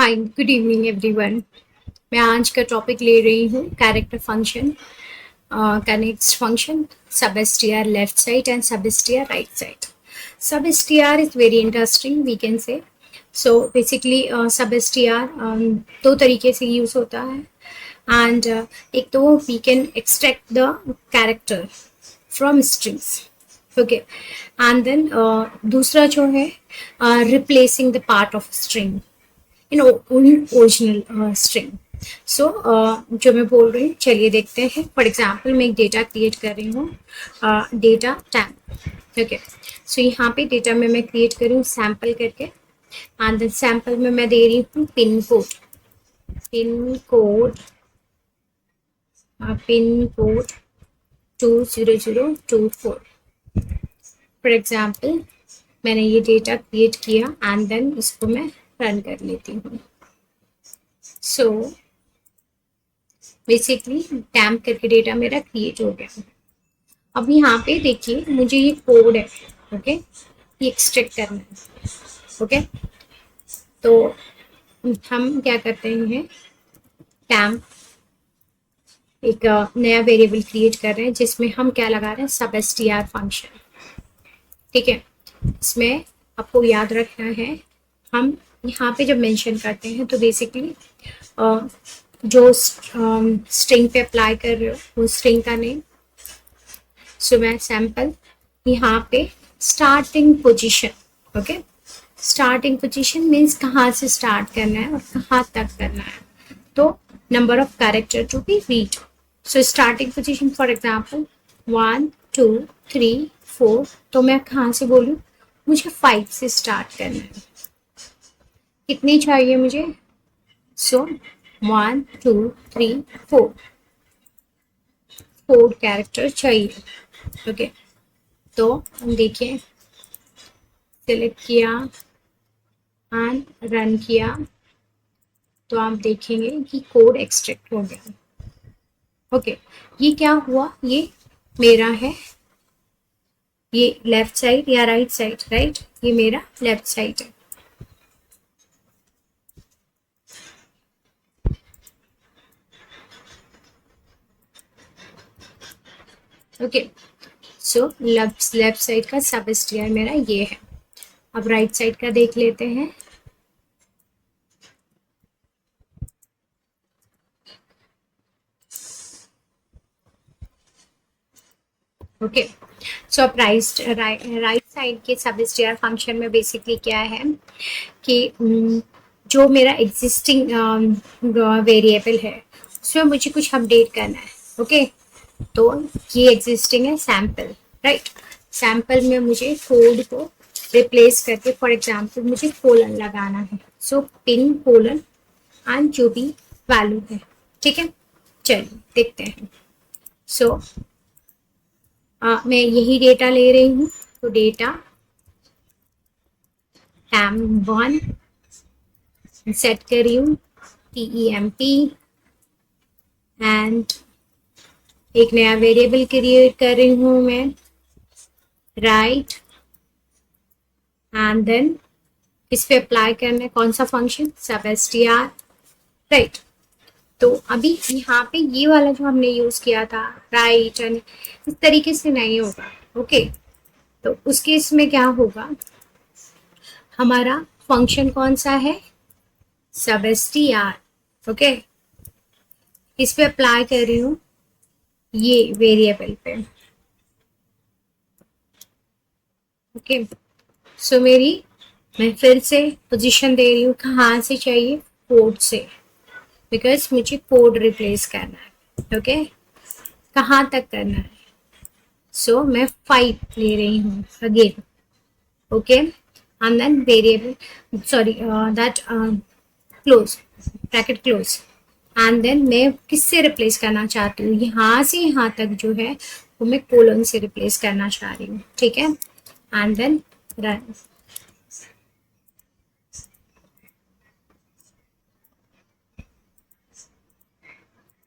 Hi good evening everyone. मैं आज का टॉपिक ले रही हूँ कैरेक्टर फंक्शन का next function substr left side and substr right side. Substr is very interesting we can say. So basically सबएसटीआर दो तरीके से यूज होता है एंड एक तो we can extract the character from strings, okay, and then दूसरा जो है replacing the part of string in original string. So जो मैं बोल रही हूँ चलिए देखते हैं। फॉर एग्जाम्पल मैं एक डेटा क्रिएट कर रही हूँ, डेटा टैग, ओके। सो यहाँ पे डेटा में मैं क्रिएट कर रही हूँ सैम्पल करके एंड देन सैम्पल में मैं दे रही हूँ pin code, pin code 20024। For example मैंने ये डेटा क्रिएट किया एंड देन इसको मैं रन कर लेती हूँ। सो बेसिकली टैम्प करके डेटा मेरा क्रिएट हो गया। अब यहाँ पे देखिए मुझे ये कोड है, ओके, ये एक्सट्रैक्ट करना है, ओके। तो हम क्या करते हैं, टैम्प एक नया वेरिएबल क्रिएट कर रहे हैं जिसमें हम क्या लगा रहे हैं, सबएसटीआर फंक्शन, ठीक है। इसमें आपको याद रखना है, हम यहाँ पे जब मेंशन करते हैं तो बेसिकली जो स्ट्रिंग पे अप्लाई कर रहे हो वो स्ट्रिंग का नेम। सो मैं सैम्पल यहाँ पे starting position, okay, starting position means कहाँ से स्टार्ट करना है और कहाँ तक करना है, तो number of character to be read. So starting position for example 1 2 3 4, तो मैं कहाँ से बोलूँ, मुझे 5 से स्टार्ट करना है। कितनी चाहिए मुझे, सो 1 2 3 4 4 कैरेक्टर चाहिए, ओके। तो हम देखिए सिलेक्ट किया एंड रन किया तो आप देखेंगे कि कोड एक्सट्रैक्ट हो गया, ओके। ये क्या हुआ, ये मेरा है, ये लेफ्ट साइड या राइट साइड, राइट, ये मेरा लेफ्ट साइड है, ओके। सो लेफ्ट साइड का सबएसटीआर मेरा ये है। अब राइट साइड का देख लेते हैं। ओके, सो अब राइट साइड के सबएसटीआर फंक्शन में बेसिकली क्या है कि जो मेरा एग्जिस्टिंग वेरिएबल है उसमें मुझे कुछ अपडेट करना है, ओके। तो ये एग्जिस्टिंग है सैम्पल, राइट। सैम्पल में मुझे कोड को रिप्लेस करके फॉर एग्जाम्पल मुझे कोलन लगाना है, सो पिन कोलन एंड जो भी वैल्यू है, ठीक है। चलिए देखते हैं। सो मैं यही डेटा ले रही हूँ, तो डेटा टैम1 सेट कर रही हूँ TEMP एंड एक नया वेरिएबल क्रिएट कर रही हूँ मैं, राइट, एंड देन इस पे अप्लाई करना है कौन सा फंक्शन, सबएसटीआर, राइट। तो अभी यहाँ पे ये वाला जो हमने यूज किया था राइट एंड इस तरीके से नहीं होगा, ओके। तो उस केस में क्या होगा, हमारा फंक्शन कौन सा है, सबएसटीआर, ओके। इस पे अप्लाई कर रही हूँ ये वेरिएबल पे, ओके। सो मैं फिर से पोजीशन दे रही हूँ, कहाँ से चाहिए, कोड से, बिकॉज मुझे कोड रिप्लेस करना है, ओके। कहाँ तक करना है, सो मैं 5 ले रही हूँ again, okay, and then variable sorry that close bracket close, and then मैं किससे रिप्लेस करना चाहती हूँ, यहाँ से यहाँ तक जो है वो मैं कोलन से रिप्लेस करना चाह रही हूँ, ठीक है, and then run.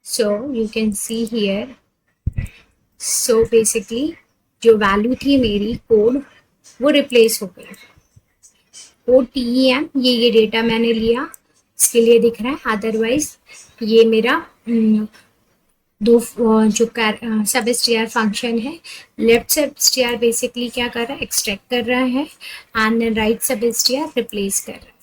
So you can see here, so basically जो वैल्यू थी मेरी कोड वो रिप्लेस हो गई, कोड TEM, ये डेटा मैंने लिया इसके लिए दिख रहा है। अदरवाइज ये मेरा दो जो सब एस फंक्शन है, लेफ्ट सब एस बेसिकली क्या कर रहा है, एक्सट्रैक्ट कर रहा है, एंड राइट सब एस रिप्लेस कर रहा है।